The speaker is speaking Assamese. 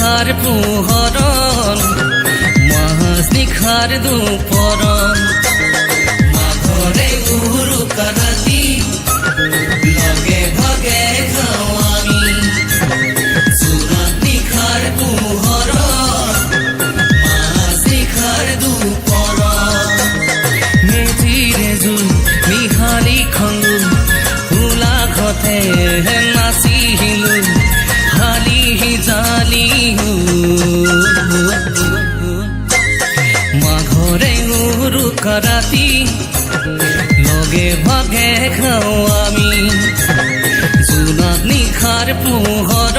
নিশাৰ পোহৰণ মাজ নিশাৰ দুপৰণ মাঘৰে উৰুকা ৰাতি লগে ভাগে খাওঁ আমি জোনাক নিশাৰ পোহৰণ মাজ নিশাৰ দুপৰণ মেজিৰে জুই নিহালি খন্দো ফুলা ঘতে নাচিলো হালি জালিহু মাঘৰে উৰুকা ৰাতি লগে ভাগে খাওঁ আমি জোনাক নিশাৰ পোহৰ